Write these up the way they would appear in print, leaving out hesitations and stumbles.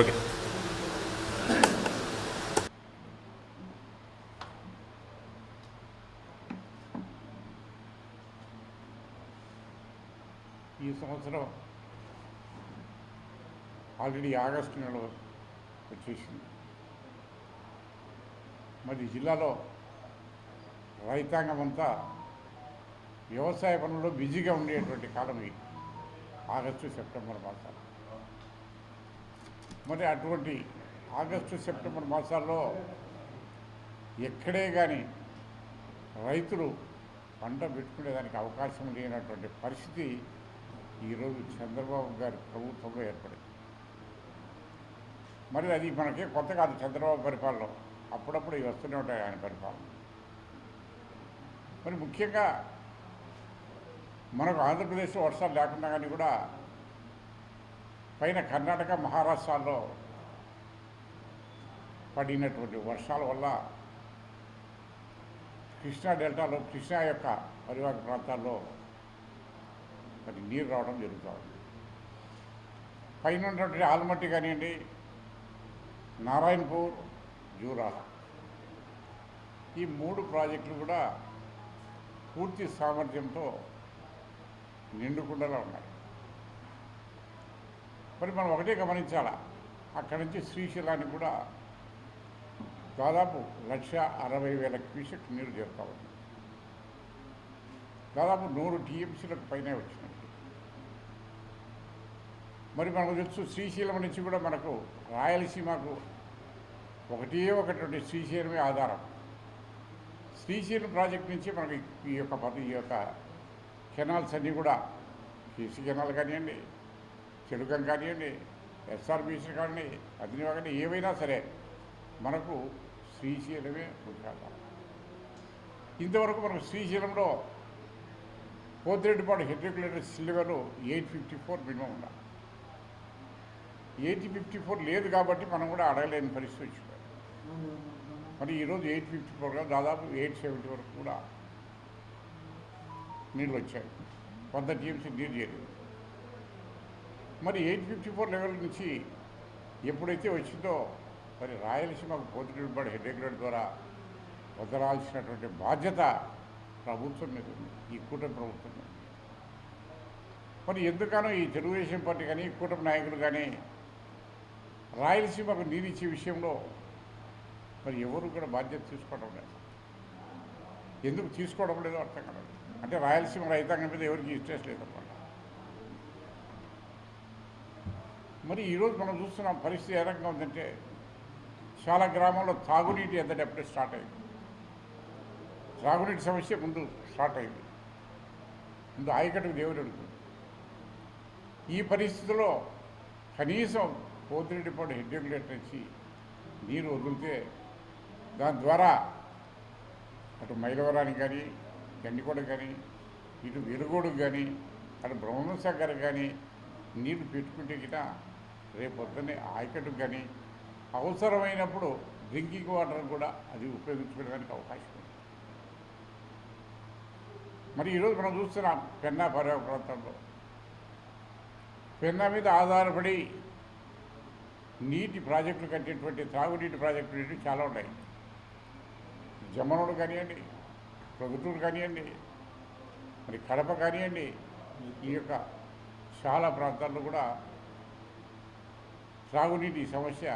Okay. ఈ సంవత్సరం already August నెలలో వచ్చేసింది. మరి జిల్లాలో రైతాంగం అంతా వ్యవసాయ పనుల్లో బిజీగా ఉండేటువంటి కాలం ఇది ఆగస్టు సెప్టెంబర్ మాసాలు. మరి అటువంటి ఆగస్టు సెప్టెంబర్ మాసాల్లో ఎక్కడే కానీ రైతులు పంట పెట్టుకునేదానికి అవకాశం లేనటువంటి పరిస్థితి ఈరోజు చంద్రబాబు గారి ప్రభుత్వంలో ఏర్పడింది. మరి అది మనకే కొత్త కాదు. చంద్రబాబు పరిపాలన అప్పుడప్పుడు ఇవి వస్తూనే ఉంటాయి ఆయన పరిపాలన. మరి ముఖ్యంగా మనకు ఆంధ్రప్రదేశ్లో వర్షాలు లేకుండా కానీ కూడా పైన కర్ణాటక మహారాష్ట్రాల్లో పడినటువంటి వర్షాల వల్ల కృష్ణా డెల్టాలో కృష్ణా యొక్క పరివాహక ప్రాంతాల్లో మరి నీరు రావడం జరుగుతూ ఉంది. పైన ఉన్నటువంటి ఆల్మట్టి కానివ్వండి, నారాయణపూర్, జూరాల ఈ 3 ప్రాజెక్టులు కూడా పూర్తి సామర్థ్యంతో నిండుకుండలా ఉన్నాయి. మరి మనం ఒకటే గమనించాలా, అక్కడి నుంచి శ్రీశైలానికి కూడా దాదాపు 1,60,000 క్యూసెక్ నీరు చేరుతా ఉంది. దాదాపు 100 టీఎంసీలకు పైనే వచ్చినాయి. మరి మనకు తెలుసు శ్రీశైలం నుంచి కూడా మనకు రాయలసీమకు ఒకటి శ్రీశైలమే ఆధారం. శ్రీశైలం ప్రాజెక్ట్ నుంచి మనకి ఈ యొక్క కెనాల్స్ అన్నీ కూడా కేసీ కెనాల్ కానివ్వండి, చెడుకం కానివ్వండి, ఎస్ఆర్బీసీ కానివ్వండి, అగ్నివా కానీ ఏవైనా సరే మనకు శ్రీశైలమే ఉంటారు. ఇంతవరకు మనకు శ్రీశైలంలో Pothireddypadu head regulator silver 854 minimum ఉండాలి. 854 లేదు కాబట్టి మనం కూడా అడగలేని పరిస్థితి వచ్చింది. మరి ఈరోజు 854 కాదు, దాదాపు 870 వరకు కూడా నీళ్ళు వచ్చాయి. 100 టీఎంసీ నీరు చేరింది. మరి 854 లెవెల్ నుంచి ఎప్పుడైతే వచ్చిందో మరి రాయలసీమకు పోతిరెడ్డిపాడు హెడ్ రెగ్యులేటర్ ద్వారా వదలాల్సినటువంటి బాధ్యత ప్రభుత్వం మీద ఉంది, ఈ కూటమి ప్రభుత్వం మీద. మరి ఎందుకనో ఈ తెలుగుదేశం పార్టీ కానీ కూటమి నాయకులు కానీ రాయలసీమకు నీరు ఇచ్చే విషయంలో మరి ఎవరు కూడా బాధ్యత తీసుకోవడం లేదు. ఎందుకు తీసుకోవడం లేదో అర్థం కాదు. అంటే రాయలసీమ రైతాంగం మీద ఎవరికి ఇంట్రెస్ట్ లేదన్నమాట. మరి ఈరోజు మనం చూస్తున్న పరిస్థితి ఏ రకంగా ఉందంటే చాలా గ్రామాల్లో తాగునీటి ఎద్దడి అప్పుడే స్టార్ట్ అయింది. త్రాగునీటి సమస్య ముందు స్టార్ట్ అయింది. ముందు ఆయకట్టుకు దేవుడు అడుగుతుంది. ఈ పరిస్థితిలో కనీసం పోతిరెడ్డిపాడు హెడ్ రెగ్యులేటర్ నుంచి నీరు వదిలితే దాని ద్వారా అటు మైలవరానికి కానీ, గండికోట కానీ, ఇటు వెలుగోడుకు కానీ, అటు బ్రహ్మసాగర్ కానీ నీళ్లు పెట్టుకుంటే గిట రేపు పొద్దున్నే ఆయకట్టుకు కానీ అవసరమైనప్పుడు డ్రింకింగ్ వాటర్ కూడా అది ఉపయోగించుకోవడానికి అవకాశం ఉంది. మరి ఈరోజు మనం చూస్తున్నాం పెన్నా పరివాహక ప్రాంతంలో పెన్నా మీద ఆధారపడి నీటి ప్రాజెక్టులు కట్టేటువంటి త్రాగునీటి ప్రాజెక్టులు చాలా ఉన్నాయి. జమ్మనోడు కానివ్వండి, ప్రొద్దుటూరు కానివ్వండి, మరి కడప కానివ్వండి, ఈ యొక్క చాలా ప్రాంతాల్లో కూడా త్రాగునీటి సమస్య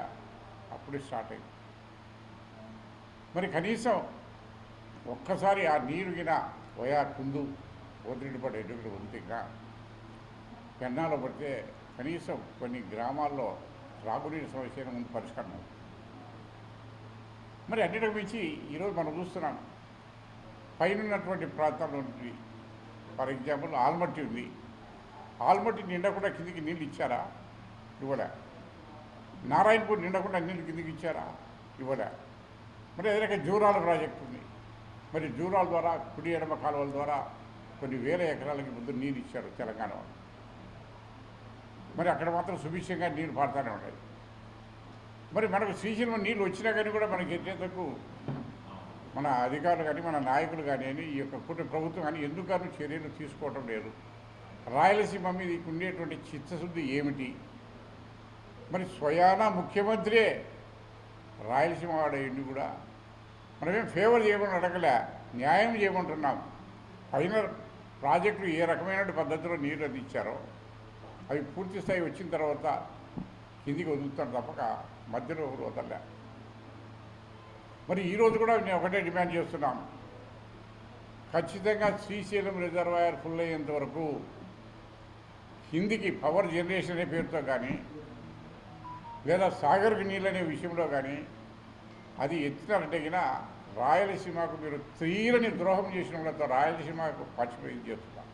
అప్పుడే స్టార్ట్ అయింది. మరి కనీసం ఒక్కసారి ఆ నీరు గిన పోయా కుందు పోతిరెడ్డిపాడు ఎడ్డుకుని ఉందిగా పెన్నాలో పడితే కనీసం కొన్ని గ్రామాల్లో త్రాగునీటి సమస్య ముందు పరిష్కారం అవుతుంది. మరి అన్నిటికి మించి ఈరోజు మనం చూస్తున్నాం పైనటువంటి ప్రాంతాల్లో ఫర్ ఎగ్జాంపుల్ ఆల్మట్టి ఉంది. ఆల్మట్టి నిండా కూడా కిందికి నీళ్ళు ఇచ్చారా? ఇవ్వలే. నారాయణపూర్ నిండకుండా నీళ్ళు కిందికి ఇచ్చారా? ఇవ్వలే. మరి అదే జూరాల ప్రాజెక్టు ఉంది. మరి జూరాల ద్వారా కుడి ఎడమ కాలువల ద్వారా కొన్ని వేల ఎకరాలకి ముందు నీరు ఇచ్చారు తెలంగాణ వాళ్ళు. మరి అక్కడ మాత్రం సుభిక్షంగా నీరు పారుతూనే ఉన్నాయి. మరి మనకు శ్రీశైలం నీళ్ళు వచ్చినా కానీ కూడా మనకి ఎట్టేందుకు మన అధికారులు కానీ మన నాయకులు కానీ అని ఈ యొక్క కూటమి ప్రభుత్వం కానీ ఎందుకు కానీ చర్యలు తీసుకోవడం లేదు. రాయలసీమ మీద ఉండేటువంటి చిత్తశుద్ధి ఏమిటి? మరి స్వయానా ముఖ్యమంత్రే రాయలసీమ వాడేంటి కూడా మనమేం ఫేవర్ చేయమని అడగలే, న్యాయం చేయమంటున్నాం. పైన ప్రాజెక్టులు ఏ రకమైన పద్ధతిలో నీరు అందించారో అవి పూర్తి స్థాయి వచ్చిన తర్వాత కిందికి వదులుతాడు తప్పక మధ్యలో ఒకరు వదలలే. మరి ఈరోజు కూడా నేను ఒకటే డిమాండ్ చేస్తున్నాను, ఖచ్చితంగా శ్రీశైలం రిజర్వాయర్ ఫుల్ అయ్యేంత వరకు కిందికి పవర్ జనరేషన్ అనే పేరుతో కానీ లేదా సాగర్కి నీళ్ళు అనే విషయంలో కానీ అది ఎత్తినారంటే కినా రాయలసీమకు మీరు తీరని ద్రోహం చేసిన వాళ్ళతో రాయలసీమకు పచ్చిపోయి చేస్తున్నారు.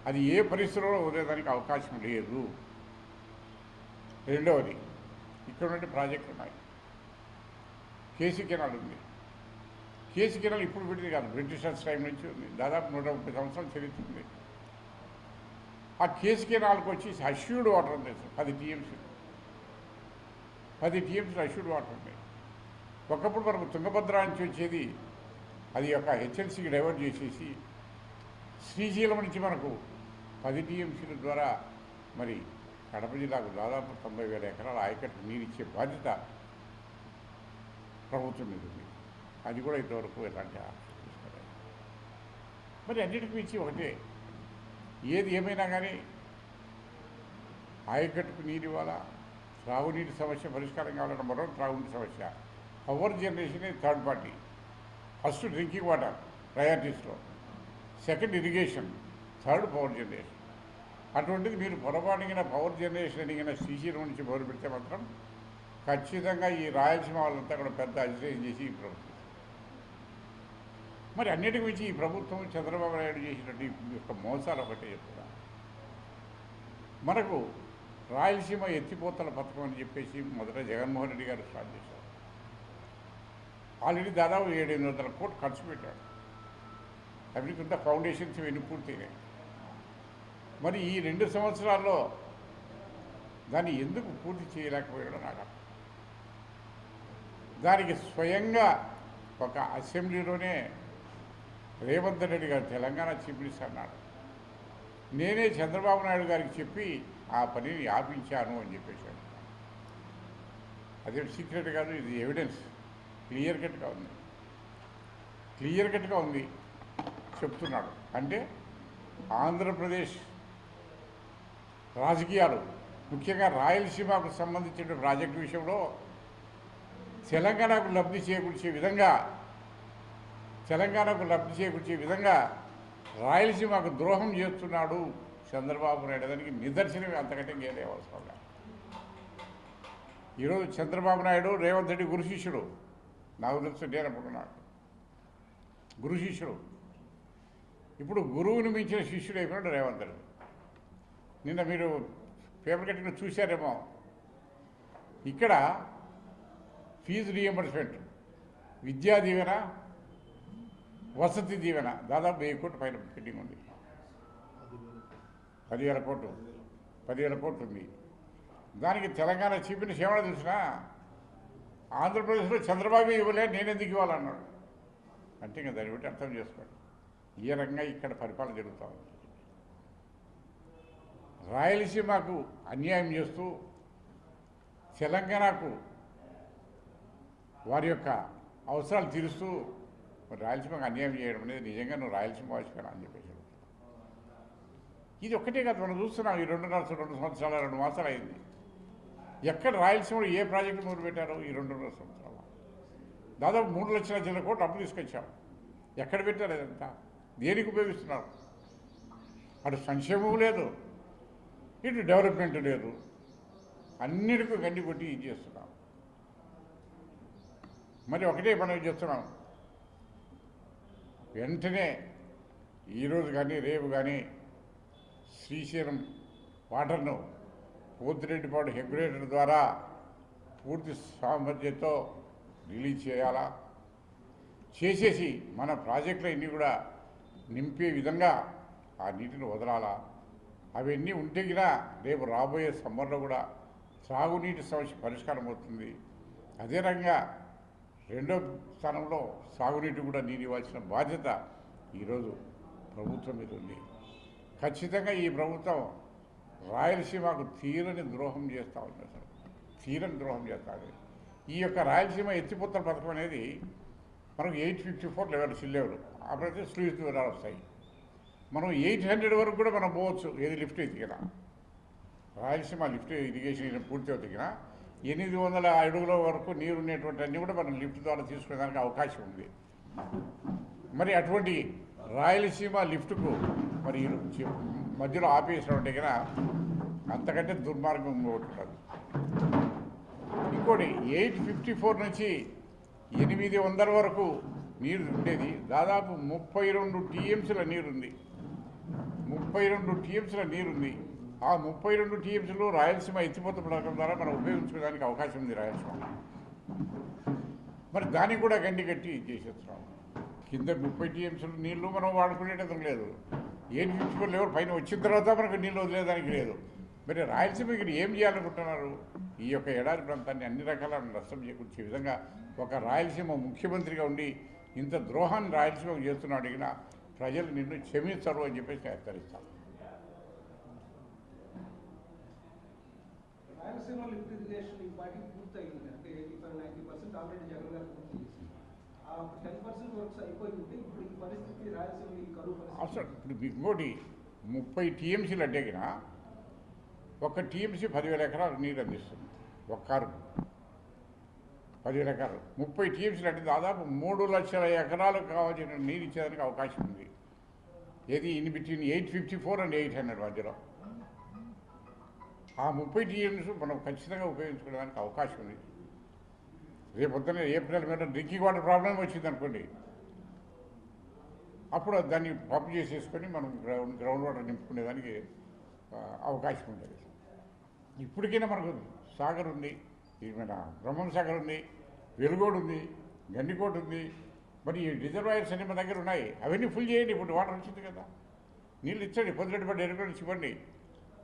అది ఏ పరిస్థితుల్లో వదిలేదానికి అవకాశం లేదు. రెండవది, ఇక్కడ నుండి ప్రాజెక్టులు ఉన్నాయి. కేసీ కెనాల్ ఉంది. కేసీ కెనాల్ ఇప్పుడు పెట్టింది కాదు, బ్రిటిషర్స్ టైం నుంచి ఉంది. దాదాపు 130 సంవత్సరాలు చరిత్ర ఉంది. ఆ కేసీ కెనాల్కి వచ్చి అష్యూర్డ్ వాటర్ ఉంది. 10 టీఎంసీలు అష్యూర్డ్ వాటర్ ఉన్నాయి. ఒకప్పుడు మనకు తుంగభద్ర నుంచి వచ్చేది అది ఒక హెచ్ఎల్సీకి డైవర్ట్ చేసేసి శ్రీశైలం నుంచి మనకు 10 టీఎంసీల ద్వారా మరి కడప జిల్లాకు దాదాపు 90,000 ఎకరాల ఆయకట్టు నీరు ఇచ్చే బాధ్యత ప్రభుత్వం మీద ఉంది. అది కూడా ఇంతవరకు ఎలాంటి ఆలోచన తీసుకోలేదు. మరి అన్నిటికి మించి ఒకటే, ఏది ఏమైనా కానీ ఆయకట్టుకు నీరు ఇవ్వాలా, త్రాగునీటి సమస్య పరిష్కారం కావాలన్న మరో త్రాగునీటి సమస్య. Power generation third party. First drinking water ప్రయారిటీస్లో, second irrigation, third power generation. అటువంటిది మీరు పొరపాటుగా పవర్ జనరేషన్ అడిగిన శ్రీశైలం నుంచి మొదలు పెడితే మాత్రం ఖచ్చితంగా ఈ రాయలసీమ వాళ్ళంతా కూడా పెద్ద అధ్యయనం చేసి ఈ ప్రభుత్వం. మరి అన్నిటికి మించి ఈ ప్రభుత్వం చంద్రబాబు నాయుడు చేసినట్టు ఈ యొక్క మోసాలు ఒకటే చెప్తున్నా. మనకు రాయలసీమ ఎత్తిపోతల పథకం అని చెప్పేసి మొదట జగన్మోహన్ రెడ్డి గారు స్టార్ట్ చేశారు. ఆల్రెడీ దాదాపు 700 కోట్లు ఖర్చు పెట్టాడు. అవి కొంత ఫౌండేషన్స్ ఇవన్నీ పూర్తయినాయి. మరి ఈ 2 సంవత్సరాల్లో దాన్ని ఎందుకు పూర్తి చేయలేకపోయాడో నాకు అర్థం. దానికి స్వయంగా ఒక అసెంబ్లీలోనే రేవంత్ రెడ్డి గారు తెలంగాణ చీఫ్ మినిస్టర్ అన్నాడు, నేనే చంద్రబాబు నాయుడు గారికి చెప్పి ఆ పనిని ఆపించాను అని చెప్పేశాడు. అదే సీక్రెట్ కాదు, ఇది ఎవిడెన్స్ క్లియర్ కట్గా ఉంది చెప్తున్నాడు. అంటే ఆంధ్రప్రదేశ్ రాజకీయాలు ముఖ్యంగా రాయలసీమకు సంబంధించిన ప్రాజెక్టు విషయంలో తెలంగాణకు లబ్ధి చేకూర్చే విధంగా రాయలసీమకు ద్రోహం చేస్తున్నాడు చంద్రబాబు నాయుడు. దానికి నిదర్శనం అంతకంటే ఇంకేదే అవసరం లేదు. ఈరోజు చంద్రబాబు నాయుడు రేవంత్ రెడ్డి గురు శిష్యుడు. నాకు తెలుసు, నేను అనుకుంటున్నాను గురు శిష్యుడు. ఇప్పుడు గురువుని మించిన శిష్యుడు అయిపోయాడు రేవంత్ రెడ్డి. నిన్న మీరు పేపర్ కట్టిన చూశారేమో, ఇక్కడ ఫీజు రీఎంబర్స్మెంట్, విద్యా దీవెన, వసతి దీవెన దాదాపు 1000 కోట్ల పైన పెండింగ్ ఉంది. 10,000 కోట్లు ఉంది. దానికి తెలంగాణ చీఫ్ మినిస్టర్ ఏమన్నా చూసినా ఆంధ్రప్రదేశ్లో చంద్రబాబు ఇవ్వలే, నేను ఎందుకు ఇవ్వాలన్నాడు. అంటే ఇంకా దాన్ని బట్టి అర్థం చేసుకోండి ఏ రకంగా ఇక్కడ పరిపాలన జరుగుతూ ఉంది. రాయలసీమకు అన్యాయం చేస్తూ తెలంగాణకు వారి యొక్క అవసరాలు తీరుస్తూ రాయలసీమకు అన్యాయం చేయడం అనేది నిజంగా నువ్వు రాయలసీమ వాసిపోయినా అని చెప్పేసి ఇది ఒక్కటే కాదు. మనం చూస్తున్నాం ఈ 2 సంవత్సరాలు 2 మాసాలు అయింది. ఎక్కడ రాయలసీమలో ఏ ప్రాజెక్టు మొదలుపెట్టారో ఈ 2.5 సంవత్సరాలు దాదాపు 3 లక్షల చిల్లర కోట్లు అప్పు తీసుకొచ్చాం. ఎక్కడ పెట్టారు ఇదంతా? దేనికి ఉపయోగిస్తున్నారు? అటు సంక్షేమం లేదు, ఇటు డెవలప్మెంట్ లేదు, అన్నిటికీ గండి కొట్టి ఇది చేస్తున్నాం. మరి ఒకటే మనం చేస్తున్నాం, వెంటనే ఈరోజు కానీ రేపు కానీ శ్రీశైలం వాటర్ను పోతిరెడ్డిపాడు రెగ్యులేటర్ ద్వారా పూర్తి సామర్థ్యంతో రిలీజ్ చేయాలా, చేసేసి మన ప్రాజెక్టులన్నీ కూడా నింపే విధంగా ఆ నీటిని వదలాలా. అవన్నీ ఉంటే కూడా రేపు రాబోయే సమ్మర్లో కూడా సాగునీటి సమస్య పరిష్కారం అవుతుంది. అదే రకంగా రెండో స్థానంలో సాగునీటి కూడా నీరు ఇవ్వాల్సిన బాధ్యత ఈరోజు ప్రభుత్వం మీద ఉంది. ఖచ్చితంగా ఈ ప్రభుత్వం రాయలసీమకు తీరని ద్రోహం చేస్తూ ఉంది. అసలు తీరని ద్రోహం చేస్తుంది. ఈ యొక్క రాయలసీమ ఎత్తిపోతల పథకం అనేది మనకు 854 లెవెల్ సిల్లెవెల్ అప్పుడైతే స్లూయిస్ ద్వారా వస్తాయి. మనం 800 వరకు కూడా మనం పోవచ్చు. ఏది లిఫ్ట్ ఎత్తికినా రాయలసీమ లిఫ్ట్ ఇరిగేషన్ పూర్తిగా ఎత్తికినా 800 అడుగుల వరకు నీరు ఉండేటువంటి అన్నీ కూడా మనం లిఫ్ట్ ద్వారా తీసుకునేదానికి అవకాశం ఉంది. మరి అటువంటి రాయలసీమ లిఫ్ట్కు మరి మధ్యలో ఆపేసినటువంటి కన్నా అంతకంటే దుర్మార్గం ఇంకోటి ఉండదు. ఇంకోటి 854 నుంచి 800 వరకు నీరు ఉండేది. దాదాపు 32 టీఎంసీల నీరుంది. 32 టీఎంసీల నీరుంది. ఆ 32 టీఎంసీలు రాయలసీమ ఎత్తిపోత పథకం ద్వారా మనం ఉపయోగించుకోవడానికి అవకాశం ఉంది రాయలసీమ. మరి దానికి కూడా గండి కట్టి చేసేస్తున్నాం. కింద 30 టీఎంసీలు నీళ్లు మనం వాడుకునేటం లేదు. 854 లెవెల్ పైన వచ్చిన తర్వాత మనకు నీళ్ళు వదిలేదానికి లేదు. మరి రాయలసీమ ఇక్కడ ఏం చేయాలనుకుంటున్నారు? ఈ యొక్క ఎడారి ప్రాంతాన్ని అన్ని రకాల నష్టం చేకూర్చే విధంగా ఒక రాయలసీమ ముఖ్యమంత్రిగా ఉండి ఇంత ద్రోహాన్ని రాయలసీమకు చేస్తున్నాడు. అడిగిన ప్రజలు నిన్ను క్షమిస్తారు అని చెప్పేసి హెచ్చరిస్తాను. రాయలసీమ లిఫ్ట్ ఇరిగేషన్ ఈ పార్టీ పూర్తయింది. అంటే 85-90% ఆల్రెడీ జగన్ గారు పూర్తి చేసి ఆ 10% వర్క్స్ అయిపోయి ఉంటే ఇప్పుడు ఈ పరిస్థితి రాయలసీమ ఈ కరువు పరిస్థితి అసలు ఇప్పుడు ఇంకోటి 30 టీఎంసీలు అడ్డగిన ఒక టీఎంసీ 10,000 ఎకరాలు నీరు అందిస్తుంది. ఒక కారు 10,000 ఎకరాలు 30 టీఎంసీలు అంటే దాదాపు 3 లక్షల ఎకరాలకు కావాల్సిన నీరు ఇచ్చేదానికి అవకాశం ఉంది. ఏది ఇన్ బిట్వీన్ 854 and 800 మధ్యలో ఆ 30 టీఎంసీ మనం ఖచ్చితంగా ఉపయోగించుకోవడానికి అవకాశం ఉంది. రేపొద్దున ఏప్రిల్ మీద డ్రింకింగ్ వాటర్ ప్రాబ్లం వచ్చింది అనుకోండి, అప్పుడు దాన్ని పంప్ చేసేసుకొని మనం గ్రౌండ్ వాటర్ నింపుకునేదానికి అవకాశం ఉండేది. ఇప్పటికైనా మనకు సాగర్ ఉంది, మన బ్రహ్మం సాగర్ ఉంది, వెలుగోడు ఉంది, గండికోట ఉంది. మరి ఈ రిజర్వాయర్స్ అన్ని మన దగ్గర ఉన్నాయి. అవన్నీ ఫుల్ చేయండి. ఇప్పుడు వాటర్ వచ్చింది కదా, నీళ్ళు ఇచ్చండి. పొద్దునపడి ఎరుగు నుంచి ఇవ్వండి.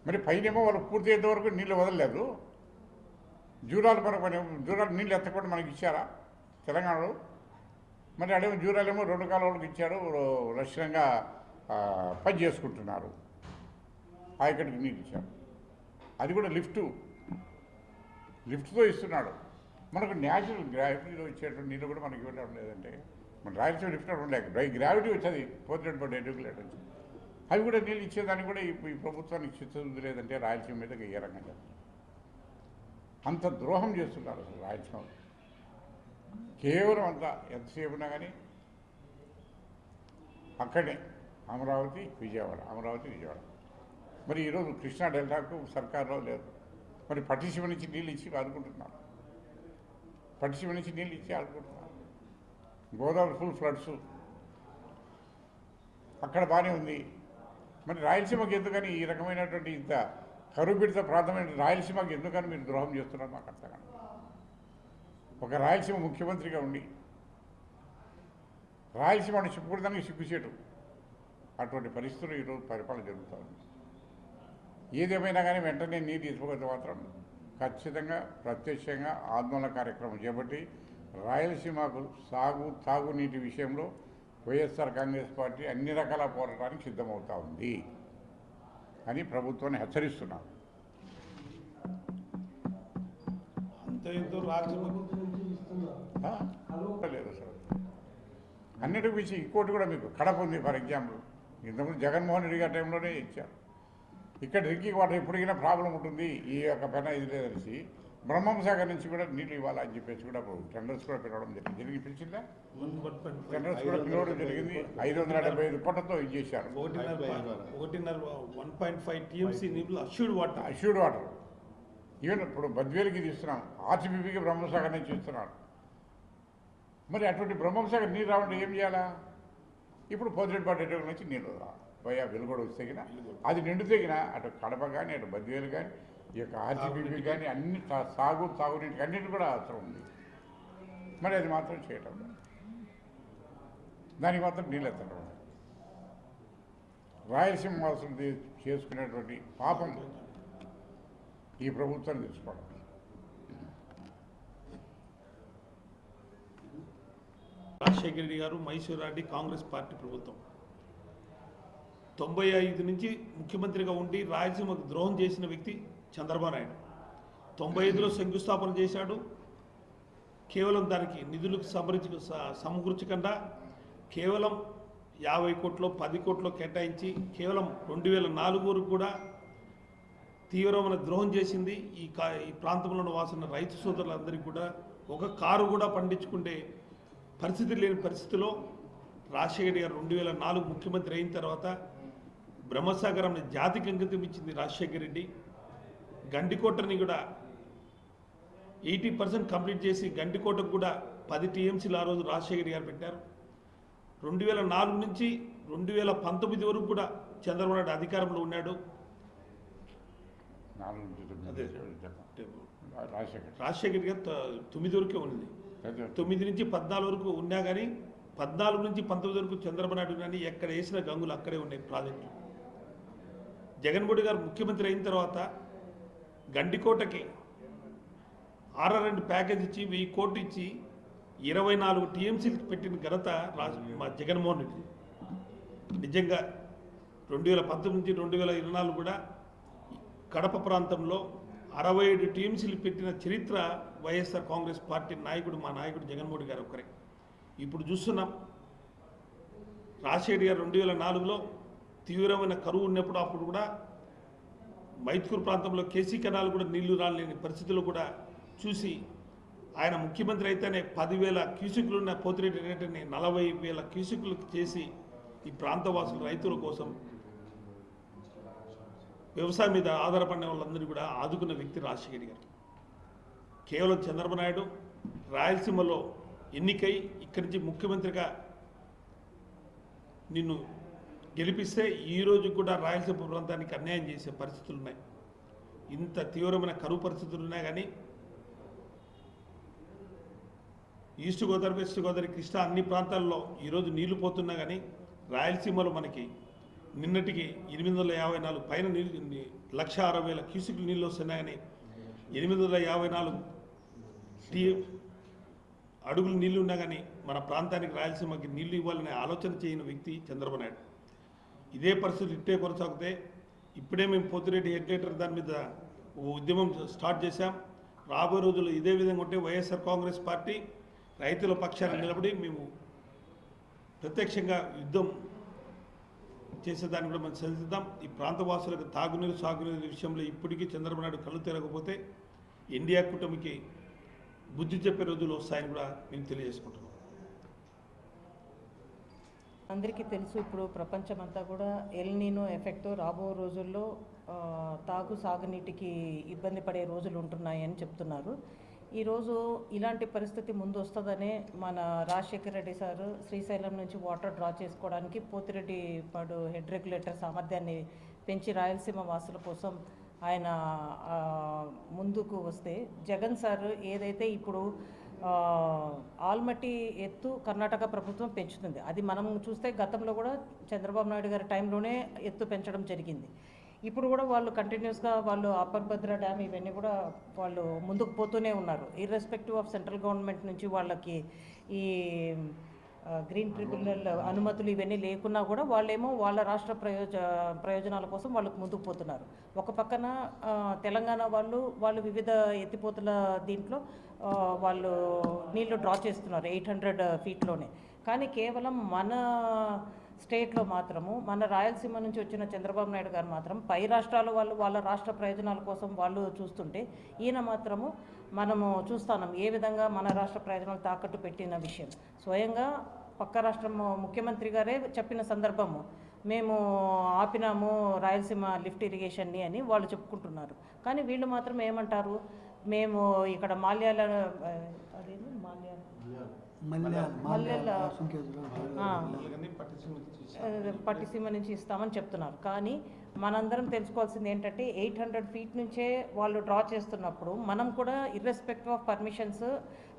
మరి పైనేమో వాళ్ళు పూర్తి అయ్యేంత వరకు నీళ్ళు వదలలేదు. జూరాలు జూరాలు నీళ్ళు ఎత్తకుండా మనకి ఇచ్చారా తెలంగాణలో? మరి అడేమో జూరాలేమో 2 కాలువలకు ఇచ్చారు, లక్ష్యంగా పని చేసుకుంటున్నారు. ఆయకడికి నీళ్ళు ఇచ్చారు. అది కూడా లిఫ్ట్తో ఇస్తున్నాడు. మనకు న్యాచురల్ గ్రావిటీలో ఇచ్చేటువంటి నీళ్ళు కూడా మనకి ఇవ్వడం లేదంటే మన రాయలసీమ లిఫ్ట్ ఉండలేక గ్రావిటీ వచ్చేది పోతున్నటువంటి ఎడ్యుకులేట్ నుంచి అవి కూడా నీళ్ళు ఇచ్చేదానికి కూడా ఈ ప్రభుత్వానికి చిత్తశుద్ధి లేదంటే రాయలసీమ మీద ఏ రకంగా చెప్తారు. అంత ద్రోహం చేస్తున్నారు అసలు రాయలసీమ. కేవలం అంతా ఎంతసేపు ఉన్నా కానీ అక్కడే అమరావతి విజయవాడ. మరి ఈరోజు కృష్ణా డెల్టాకు సర్కారులో లేదు. మరి పట్టిసీమ నుంచి నీళ్ళు ఇచ్చి ఆదుకుంటున్నారు. గోదావరి ఫుల్ ఫ్లడ్స్ అక్కడ బాగానే ఉంది. మరి రాయలసీమకి ఎందుకని ఈ రకమైనటువంటి ఇంత కరువు పీడిత ప్రాంతమైన రాయలసీమకి ఎందుకని మీరు ద్రోహం చేస్తున్నారు? మాకు అర్థం కాదు. ఒక రాయలసీమ ముఖ్యమంత్రిగా ఉండి రాయలసీమని చెప్పుకోవడానికి సిగ్గుచేటు అటువంటి పరిస్థితులు ఈరోజు పరిపాలన జరుగుతూ ఉంది. ఏదేమైనా కానీ వెంటనే నీరు తీసుకోకపోతే మాత్రం ఖచ్చితంగా ప్రత్యక్షంగా ఆందోళన కార్యక్రమం చేపట్టి రాయలసీమకు తాగునీటి విషయంలో వైఎస్ఆర్ కాంగ్రెస్ పార్టీ అన్ని రకాల పోరాటానికి సిద్ధమవుతూ ఉంది అని ప్రభుత్వాన్ని హెచ్చరిస్తున్నారు. లేదు సార్. అన్నిటికి మించి ఇంకోటి కూడా మీకు కడప ఉంది. ఫర్ ఎగ్జాంపుల్ ఇంతకుముందు జగన్మోహన్ రెడ్డి గారి టైంలోనే ఇచ్చారు. ఇక్కడ డ్రింకింగ్ వాటర్ ఎప్పటికైనా ప్రాబ్లం ఉంటుంది, ఈ యొక్క పెన ఇది లేదనేసి బ్రహ్మం సాగర్ నుంచి కూడా నీళ్ళు ఇవ్వాలని చెప్పేసి కూడా టెండర్స్ కూడా పిలవడం జరిగింది. పిలిచిందా? టెండర్స్ కూడా పిలవడం జరిగింది. 575 కోట్లతో ఇది చేశారు. 1.5 TMC అష్యూర్డ్ వాటర్. ఈవెన్ ఇప్పుడు బద్వేలుకి తీస్తున్నాం, ఆర్టీపీకి బ్రహ్మసాగర్ నుంచి ఇస్తున్నాడు. మరి అటువంటి బ్రహ్మసాగర్ నీరు రావాలంటే ఏం చేయాలా? ఇప్పుడు పోతిరెడ్డిపాడు నుంచి నీళ్ళు రా భయ వెలుగొడ వస్తే అది నిండు తెగిన అటు కడప కానీ అటు బద్వేలు కానీ ఈ యొక్క ఆర్జీబీపీ కానీ అన్ని సాగునీటికి అన్నిటి కూడా అవసరం ఉంది. మరి అది మాత్రం చేయటం లేదు. దానికి మాత్రం నీళ్ళు ఎత్తడం. రాయలసీమ వాసులు చేసుకునేటువంటి పాపం ఈ ప్రభుత్వం తెచ్చుకోవడం. రాజశేఖర రెడ్డి గారు, మైసూర్ రెడ్డి కాంగ్రెస్ పార్టీ ప్రభుత్వం 95 నుంచి ముఖ్యమంత్రిగా ఉండి రాయలసీమకు ద్రోహం చేసిన వ్యక్తి చంద్రబాబు నాయుడు. 95లో శంకుస్థాపన చేశాడు. కేవలం దానికి నిధులు సమకూర్చకుండా కేవలం 50 కోట్లు 10 కోట్లు కేటాయించి కేవలం 2004 వరకు కూడా తీవ్రమైన ద్రోహం చేసింది. ఈ ప్రాంతంలో వాసిన రైతు సోదరులందరికీ కూడా ఒక కారు కూడా పండించుకుంటే పరిస్థితి లేని పరిస్థితిలో రాజశేఖర గారు 2004 ముఖ్యమంత్రి అయిన తర్వాత బ్రహ్మసాగరంని జాతికి అంకితం ఇచ్చింది రాజశేఖర రెడ్డి. గండికోటని కూడా 80% కంప్లీట్ చేసి గండికోటకు కూడా 10 టీఎంసీలు ఆ రోజు రాజశేఖర గారు పెట్టారు. 2004 నుంచి 2019 వరకు కూడా చంద్రబాబు నాయుడు అధికారంలో ఉన్నాడు. రాజశేఖర్ గారు 9 వరకే ఉన్నది. 9 నుంచి 14 వరకు ఉన్నా కానీ 14 నుంచి 19 వరకు చంద్రబాబు నాయుడు కానీ ఎక్కడ వేసిన గంగులు అక్కడే ఉన్నాయి ప్రాజెక్టులు. జగన్మోహన్ గారు ముఖ్యమంత్రి అయిన తర్వాత గండికోటకి RR&D ప్యాకేజ్ ఇచ్చి 1000 కోట్లు ఇచ్చి 24 టీఎంసీలకు పెట్టిన ఘనత మా జగన్మోహన్ రెడ్డి. నిజంగా 2019 నుంచి 2024 కూడా కడప ప్రాంతంలో 67 టీఎంసీలు పెట్టిన చరిత్ర వైఎస్ఆర్ కాంగ్రెస్ పార్టీ నాయకుడు మా నాయకుడు జగన్మోహన్ గారు ఒకరే. ఇప్పుడు చూస్తున్నాం రాజశేఖర్ గారు 2004లో తీవ్రమైన కరువు ఉన్నప్పుడు అప్పుడు కూడా మైత్కూరు ప్రాంతంలో కేసీ కెనాల్ కూడా నీళ్లు రాలేని పరిస్థితుల్లో కూడా చూసి ఆయన ముఖ్యమంత్రి అయితేనే 10,000 క్యూసిక్లు ఉన్న పోతిరెడ్డి రేటుని 40,000 క్యూసిక్లకు చేసి ఈ ప్రాంతవాసుల రైతుల కోసం వ్యవసాయం మీద ఆధారపడిన వాళ్ళందరినీ కూడా ఆదుకున్న వ్యక్తి రాజశేఖర గారు. కేవలం చంద్రబాబు నాయుడు రాయలసీమలో ఎన్నికై ఇక్కడి నుంచి ముఖ్యమంత్రిగా నిన్ను గెలిపిస్తే ఈరోజు కూడా రాయలసీమ ప్రాంతానికి అన్యాయం చేసే పరిస్థితులు ఉన్నాయి. ఇంత తీవ్రమైన కరువు పరిస్థితులు ఉన్నాయి కానీ ఈస్ట్ గోదావరి, వెస్ట్ గోదావరి, కృష్ణా అన్ని ప్రాంతాల్లో ఈరోజు నీళ్లు పోతున్నా కానీ రాయలసీమలో మనకి నిన్నటికి 854 పైన 1,60,000 క్యూసిక్లు నీళ్ళు వస్తున్నాయి కానీ 854 అడుగులు నీళ్లు ఉన్నా కానీ మన ప్రాంతానికి రాయలసీమకి నీళ్లు ఇవ్వాలనే ఆలోచన చేయని వ్యక్తి చంద్రబాబు నాయుడు. ఇదే పరిస్థితులు ఇట్టే కొనసాగితే ఇప్పుడే మేము పోతిరెడ్డి హెడ్లైటర్ దాని మీద ఉద్యమం స్టార్ట్ చేశాం. రాబోయే రోజుల్లో ఇదే విధంగా ఉంటే వైఎస్ఆర్ కాంగ్రెస్ పార్టీ రైతుల పక్షాన నిలబడి మేము ప్రత్యక్షంగా యుద్ధం చేసేదాన్ని కూడా మనం చదివిద్దాం. ఈ ప్రాంతవాసులకు తాగునీరు సాగునీరు విషయంలో ఇప్పటికీ చంద్రబాబు నాయుడు కళ్ళు తెరకపోతే ఇండియా కూటమికి బుద్ధి చెప్పే రోజులు వస్తాయని కూడా మేము తెలియజేసుకుంటున్నాం. అందరికీ తెలుసు, ఇప్పుడు ప్రపంచమంతా కూడా ఎల్ నీనో ఎఫెక్ట్ రాబో రోజుల్లో సాగునీటికి ఇబ్బంది పడే రోజులు ఉంటున్నాయని చెప్తున్నారు. ఈరోజు ఇలాంటి పరిస్థితి ముందు వస్తుందనే మన రాజశేఖర రెడ్డి సారు శ్రీశైలం నుంచి వాటర్ డ్రా చేసుకోవడానికి పోతిరెడ్డి పాడు హెడ్ రెగ్యులేటర్ సామర్థ్యాన్ని పెంచి రాయలసీమ వాసుల కోసం ఆయన ముందుకు వస్తే, జగన్ సార్ ఏదైతే ఇప్పుడు ఆల్మట్టి ఎత్తు కర్ణాటక ప్రభుత్వం పెంచుతుంది, అది మనం చూస్తే గతంలో కూడా చంద్రబాబు నాయుడు గారి టైంలోనే ఎత్తు పెంచడం జరిగింది. ఇప్పుడు కూడా వాళ్ళు కంటిన్యూస్గా వాళ్ళు అప్పర్ భద్ర డ్యామ్ ఇవన్నీ కూడా వాళ్ళు ముందుకు పోతూనే ఉన్నారు. ఇర్రెస్పెక్టివ్ ఆఫ్ సెంట్రల్ గవర్నమెంట్ నుంచి వాళ్ళకి ఈ గ్రీన్ ట్రిబ్యునల్ అనుమతులు ఇవన్నీ లేకున్నా కూడా వాళ్ళేమో వాళ్ళ రాష్ట్ర ప్రయోజనాల కోసం వాళ్ళకు ముందుకు పోతున్నారు. ఒక పక్కన తెలంగాణ వాళ్ళు వివిధ ఎత్తిపోతుల దీంట్లో వాళ్ళు నీళ్లు డ్రా చేస్తున్నారు 800 ఫీట్లోనే. కానీ కేవలం మన స్టేట్లో మాత్రము మన రాయలసీమ నుంచి వచ్చిన చంద్రబాబు నాయుడు గారు మాత్రం పై రాష్ట్రాల వాళ్ళ రాష్ట్ర ప్రయోజనాల కోసం వాళ్ళు చూస్తుంటే, ఈయన మాత్రము మనము చూస్తున్నాం ఏ విధంగా మన రాష్ట్ర ప్రయోజనాలు తాకట్టు పెట్టిన విషయం. స్వయంగా పక్క రాష్ట్రం ముఖ్యమంత్రి గారే చెప్పిన సందర్భము, మేము ఆపినాము రాయలసీమ లిఫ్ట్ ఇరిగేషన్ని అని వాళ్ళు చెప్పుకుంటున్నారు. కానీ వీళ్ళు మాత్రం ఏమంటారు, మేము ఇక్కడ పట్టిసీమ నుంచి ఇస్తామని చెప్తున్నారు. కానీ మనందరం తెలుసుకోవాల్సింది ఏంటంటే 800 ఫీట్ నుంచే వాళ్ళు డ్రా చేస్తున్నప్పుడు మనం కూడా irrespective of permissions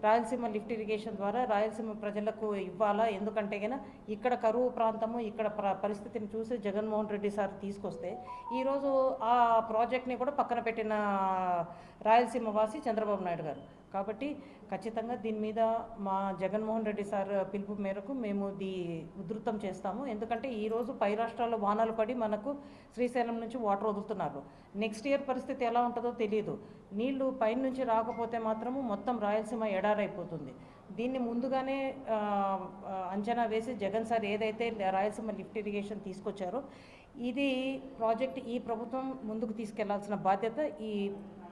Rayalaseema lift irrigation ద్వారా రాయలసీమ ప్రజలకు ఇవ్వాలా. ఎందుకంటే కనుక ఇక్కడ కరువు ప్రాంతము, ఇక్కడ పరిస్థితిని చూసి జగన్మోహన్ రెడ్డి సార్ తీసుకొస్తే ఈరోజు ఆ ప్రాజెక్ట్ని కూడా పక్కన పెట్టిన రాయలసీమ వాసి చంద్రబాబు నాయుడు గారు. కాబట్టి ఖచ్చితంగా దీని మీద మా జగన్మోహన్ రెడ్డి సార్ పిలుపు మేరకు మేము ఉధృతం చేస్తాము. ఎందుకంటే ఈరోజు పై రాష్ట్రాల్లో వానలు పడి మనకు శ్రీశైలం నుంచి వాటర్ వదులుతున్నారు. నెక్స్ట్ ఇయర్ పరిస్థితి ఎలా ఉంటుందో తెలియదు. నీళ్లు పైన నుంచి రాకపోతే మాత్రము మొత్తం రాయలసీమ ఎడారైపోతుంది. దీన్ని ముందుగానే అంచనా వేసి జగన్ సార్ ఏదైతే రాయలసీమ లిఫ్ట్ ఇరిగేషన్ తీసుకొచ్చారో ఇది ప్రాజెక్ట్ ఈ ప్రభుత్వం ముందుకు తీసుకెళ్లాల్సిన బాధ్యత ఈ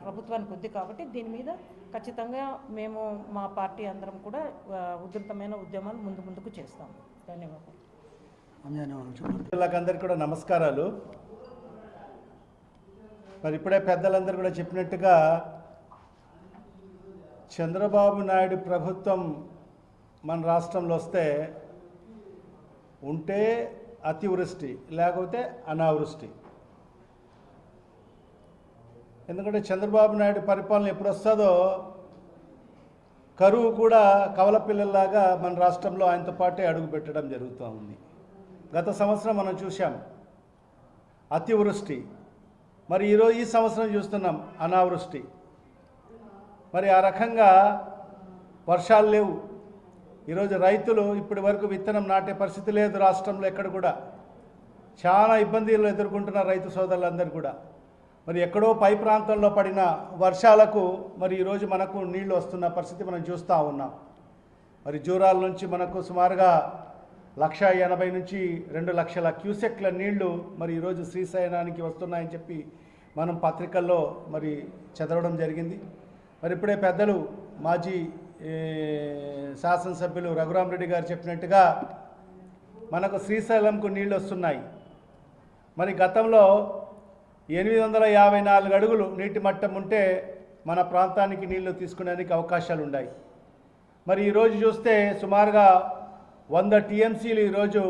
ప్రభుత్వానికి ఉంది. కాబట్టి దీని మీద ఖచ్చితంగా మేము మా పార్టీ అందరం కూడా ఉధృతమైన ఉద్యమాలు ముందుకు చేస్తాం. ధన్యవాదాలు. అందరికీ కూడా నమస్కారాలు. మరి ఇప్పుడే పెద్దలందరూ కూడా చెప్పినట్టుగా చంద్రబాబు నాయుడు ప్రభుత్వం మన రాష్ట్రంలో వస్తే ఉంటే అతివృష్టి లేకపోతే అనావృష్టి. ఎందుకంటే చంద్రబాబు నాయుడు పరిపాలన ఎప్పుడు వస్తుందో కరువు కూడా కవల పిల్లల్లాగా మన రాష్ట్రంలో ఆయనతో పాటే అడుగు పెట్టడం జరుగుతూ ఉంది. గత సంవత్సరం మనం చూసాం అతివృష్టి, మరి ఈరోజు ఈ సంవత్సరం చూస్తున్నాం అనావృష్టి. మరి ఆ రకంగా వర్షాలు లేవు. ఈరోజు రైతులు ఇప్పటి వరకు విత్తనం నాటే పరిస్థితి లేదు రాష్ట్రంలో. ఎక్కడ కూడా చాలా ఇబ్బందులు ఎదుర్కొంటున్నారు రైతు సోదరులందరూ కూడా. మరి ఎక్కడో పై ప్రాంతంలో పడిన వర్షాలకు మరి ఈరోజు మనకు నీళ్లు వస్తున్న పరిస్థితి మనం చూస్తూ ఉన్నాం. మరి జూరాల నుంచి మనకు సుమారుగా 180,000 నుంచి 2 లక్షల క్యూసెక్ల నీళ్లు మరి ఈరోజు శ్రీశైలానికి వస్తున్నాయని చెప్పి మనం పత్రికల్లో మరి చదవడం జరిగింది. మరి ఇప్పుడే పెద్దలు మాజీ శాసనసభ్యులు రఘురామరెడ్డి గారు చెప్పినట్టుగా మనకు శ్రీశైలంకు నీళ్ళు వస్తున్నాయి. మరి గతంలో 854 అడుగులు నీటి మట్టం ఉంటే మన ప్రాంతానికి నీళ్లు తీసుకునేందుకు అవకాశాలు ఉన్నాయి. మరి ఈరోజు చూస్తే సుమారుగా 100 టీఎంసీలు ఈరోజు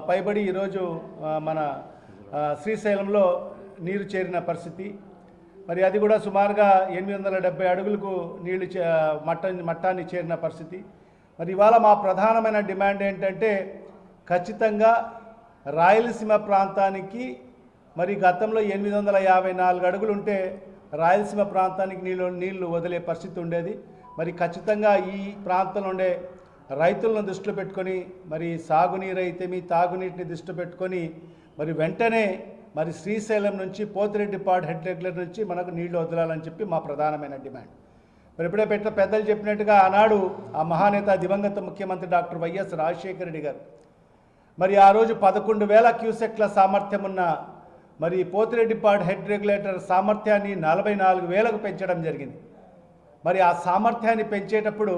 పైబడి ఈరోజు మన శ్రీశైలంలో నీరు చేరిన పరిస్థితి. మరి అది కూడా సుమారుగా 870 అడుగులకు నీళ్లు మట్టాన్ని చేరిన పరిస్థితి. మరి ఇవాళ మా ప్రధానమైన డిమాండ్ ఏంటంటే ఖచ్చితంగా రాయలసీమ ప్రాంతానికి మరి గతంలో 854 అడుగులు ఉంటే రాయలసీమ ప్రాంతానికి నీళ్లు వదిలే పరిస్థితి ఉండేది. మరి ఖచ్చితంగా ఈ ప్రాంతంలో ఉండే రైతులను దృష్టిలో పెట్టుకొని మరి సాగునీరు అయితేమి తాగునీటిని దృష్టిలో పెట్టుకొని మరి వెంటనే మరి శ్రీశైలం నుంచి పోతిరెడ్డిపాడు హెడ్ రెగ్యులర్ నుంచి మనకు నీళ్లు వదలాలని చెప్పి మా ప్రధానమైన డిమాండ్. మరి ఇప్పుడే పెద్దలు చెప్పినట్టుగా ఆనాడు ఆ మహానేత దివంగత ముఖ్యమంత్రి డాక్టర్ వైఎస్ రాజశేఖర రెడ్డి గారు మరి ఆ రోజు 11,000 క్యూసెక్ల సామర్థ్యం ఉన్న మరి పోతిరెడ్డిపాడు హెడ్ రెగ్యులేటర్ సామర్థ్యాన్ని 44,000కు పెంచడం జరిగింది. మరి ఆ సామర్థ్యాన్ని పెంచేటప్పుడు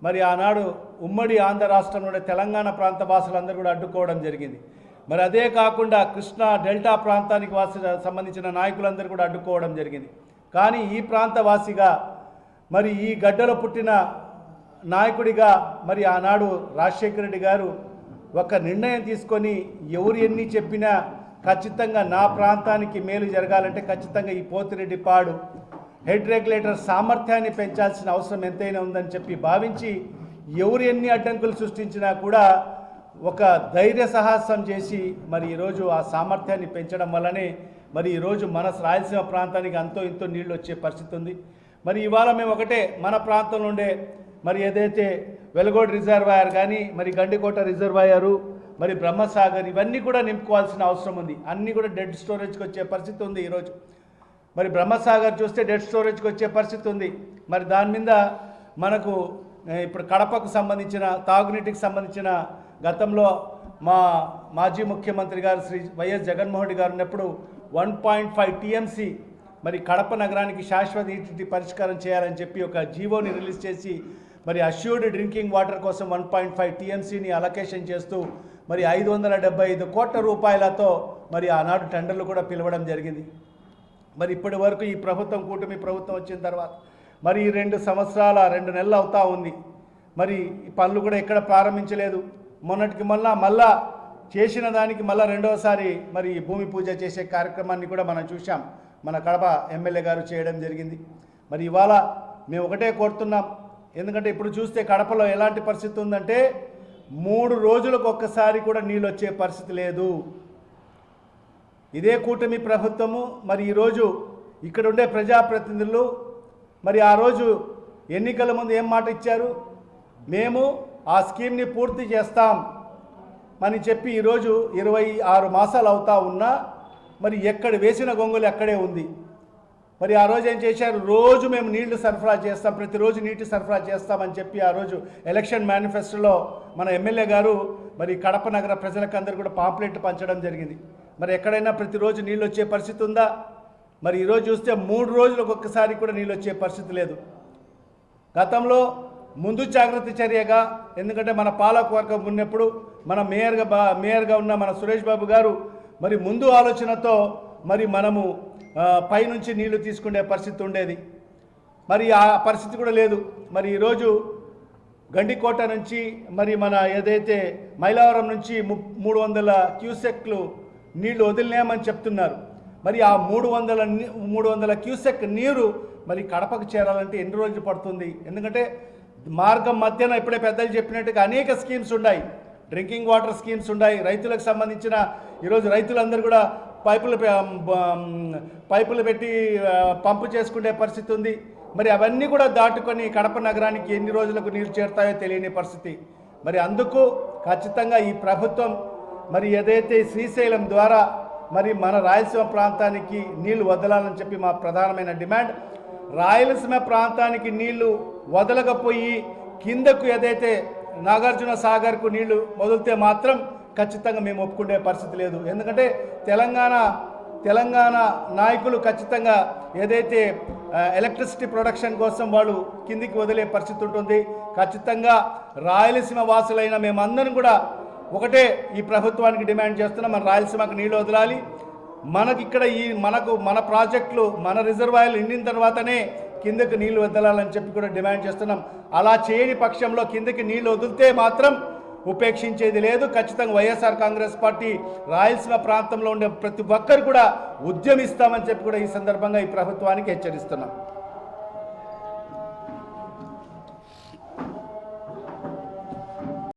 మరి ఆనాడు ఉమ్మడి ఆంధ్ర రాష్ట్రంలోని తెలంగాణ ప్రాంత వాసులందరూ కూడా అడ్డుకోవడం జరిగింది. మరి అదే కాకుండా కృష్ణా డెల్టా ప్రాంతానికి సంబంధించిన నాయకులందరూ కూడా అడ్డుకోవడం జరిగింది. కానీ ఈ ప్రాంత వాసిగా మరి ఈ గడ్డలో పుట్టిన నాయకుడిగా మరి ఆనాడు రాజశేఖర రెడ్డి గారు ఒక నిర్ణయం తీసుకొని ఎవరు ఎన్ని చెప్పినా ఖచ్చితంగా నా ప్రాంతానికి మేలు జరగాలంటే ఖచ్చితంగా ఈ పోతిరెడ్డిపాడు హెడ్ రెగ్యులేటర్ సామర్థ్యాన్ని పెంచాల్సిన అవసరం ఎంతైనా ఉందని చెప్పి భావించి ఎవరు ఎన్ని అడ్డంకులు సృష్టించినా కూడా ఒక ధైర్య సాహసం చేసి మరి ఈరోజు ఆ సామర్థ్యాన్ని పెంచడం వల్లనే మరి ఈరోజు మన రాయలసీమ ప్రాంతానికి అంతో ఇంతో నీళ్ళు వచ్చే పరిస్థితి ఉంది. మరి ఇవాళ మేము ఒకటే మన ప్రాంతంలో ఉండే మరి ఏదైతే వెలగోడు రిజర్వాయర్ కానీ మరి గండికోట రిజర్వాయరు మరి బ్రహ్మసాగర్ ఇవన్నీ కూడా నింపుకోవాల్సిన అవసరం ఉంది. అన్నీ కూడా డెడ్ స్టోరేజ్కి వచ్చే పరిస్థితి ఉంది. ఈరోజు మరి బ్రహ్మసాగర్ చూస్తే డెడ్ స్టోరేజ్కి వచ్చే పరిస్థితి ఉంది. మరి దాని మీద మనకు ఇప్పుడు కడపకు సంబంధించిన తాగునీటికి సంబంధించిన గతంలో మా మాజీ ముఖ్యమంత్రి గారు శ్రీ వైఎస్ జగన్మోహన్ రెడ్డి గారు ఉన్నప్పుడు 1.5 టీఎంసీ మరి కడప నగరానికి శాశ్వత నీటి పరిష్కారం చేయాలని చెప్పి ఒక జీవోని రిలీజ్ చేసి మరి అష్యూర్డ్ డ్రింకింగ్ వాటర్ కోసం 1.5 టీఎంసీని అలొకేషన్ చేస్తూ మరి 575 కోట్ల రూపాయలతో మరి ఆనాడు టెండర్లు కూడా పిలవడం జరిగింది. మరి ఇప్పటి వరకు ఈ ప్రభుత్వం కూటమి ప్రభుత్వం వచ్చిన తర్వాత మరి 2 సంవత్సరాల 2 నెలలు అవుతా ఉంది. మరి ఈ పనులు కూడా ఎక్కడ ప్రారంభించలేదు. మొన్నటికి మళ్ళా చేసిన దానికి మళ్ళీ రెండవసారి మరి భూమి పూజ చేసే కార్యక్రమాన్ని కూడా మనం చూసాం. మన కడప ఎమ్మెల్యే గారు చేయడం జరిగింది. మరి ఇవాళ మేము ఒకటే కోరుతున్నాం, ఎందుకంటే ఇప్పుడు చూస్తే కడపలో ఎలాంటి పరిస్థితి ఉందంటే 3 రోజులకు ఒక్కసారి కూడా నీళ్ళు వచ్చే పరిస్థితి లేదు. ఇదే కూటమి ప్రభుత్వము మరి ఈరోజు ఇక్కడ ఉండే ప్రజాప్రతినిధులు మరి ఆ రోజు ఎన్నికల ముందు ఏం మాట ఇచ్చారు, మేము ఆ స్కీమ్ని పూర్తి చేస్తాం అని చెప్పి ఈరోజు 26 మాసాలు అవుతా ఉన్నా మరి ఎక్కడ వేసిన గొంగులు అక్కడే ఉంది. మరి ఆ రోజు ఏం చేశారు, రోజు మేము నీళ్లు సరఫరా చేస్తాం, ప్రతిరోజు నీటి సరఫరా చేస్తామని చెప్పి ఆ రోజు ఎలక్షన్ మేనిఫెస్టోలో మన ఎమ్మెల్యే గారు మరి కడప నగర ప్రజలకందరూ కూడా పాంప్లెట్ పంచడం జరిగింది. మరి ఎక్కడైనా ప్రతిరోజు నీళ్ళు వచ్చే పరిస్థితి ఉందా? మరి ఈరోజు చూస్తే 3 రోజులకు ఒక్కసారి కూడా నీళ్ళు వచ్చే పరిస్థితి లేదు. గతంలో ముందు జాగ్రత్త చర్యగా, ఎందుకంటే మన పాలకవర్గం ఉన్నప్పుడు మన మేయర్గా ఉన్న మన సురేష్ బాబు గారు మరి ముందు ఆలోచనతో మరి మనము పైనుంచి నీళ్లు తీసుకునే పరిస్థితి ఉండేది. మరి ఆ పరిస్థితి కూడా లేదు. మరి ఈరోజు గండికోట నుంచి మరి మన ఏదైతే మైలవరం నుంచి 300 క్యూసెక్లు నీళ్లు వదిలినామని చెప్తున్నారు. మరి ఆ 300 క్యూసెక్ నీరు మరి కడపకు చేరాలంటే ఎన్ని రోజులు పడుతుంది? ఎందుకంటే మార్గం మధ్యన ఇప్పుడే పెద్దలు చెప్పినట్టుగా అనేక స్కీమ్స్ ఉన్నాయి, డ్రింకింగ్ వాటర్ స్కీమ్స్ ఉన్నాయి, రైతులకు సంబంధించిన ఈరోజు రైతులందరూ కూడా పైపులు పెట్టి పంపు చేసుకునే పరిస్థితి ఉంది. మరి అవన్నీ కూడా దాటుకొని కడప నగరానికి ఎన్ని రోజులకు నీరు చేరుతాయో తెలియని పరిస్థితి. మరి అందుకు ఖచ్చితంగా ఈ ప్రభుత్వం మరి ఏదైతే శ్రీశైలం ద్వారా మరి మన రాయలసీమ ప్రాంతానికి నీళ్లు వదలాలని చెప్పి మా ప్రధానమైన డిమాండ్. రాయలసీమ ప్రాంతానికి నీళ్లు వదలకపోయి కిందకు ఏదైతే నాగార్జున సాగర్కు నీళ్లు వదిలితే మాత్రం ఖచ్చితంగా మేము ఒప్పుకునే పరిస్థితి లేదు. ఎందుకంటే తెలంగాణ నాయకులు ఖచ్చితంగా ఏదైతే ఎలక్ట్రిసిటీ ప్రొడక్షన్ కోసం వాళ్ళు కిందికి వదిలే పరిస్థితి ఉంటుంది. ఖచ్చితంగా రాయలసీమ వాసులైన మేమందరం కూడా ఒకటే ఈ ప్రభుత్వానికి డిమాండ్ చేస్తున్నాం, మన రాయలసీమకు నీళ్లు వదలాలి. మనకి ఇక్కడ మన ప్రాజెక్టులు మన రిజర్వాయర్లు నిండిన తర్వాతనే కిందకి నీళ్లు వదలాలని చెప్పి కూడా డిమాండ్ చేస్తున్నాం. అలా చేయని పక్షంలో కిందకి నీళ్లు వదిలితే మాత్రం ఉపేక్షించేది లేదు. ఖచ్చితంగా వైఎస్ఆర్ కాంగ్రెస్ పార్టీ రాయలసీమ ప్రాంతంలో ఉండే ప్రతి ఒక్కరు కూడా ఉద్యమిస్తామని చెప్పి కూడా ఈ సందర్భంగా ఈ ప్రభుత్వానికి హెచ్చరిస్తున్నాం.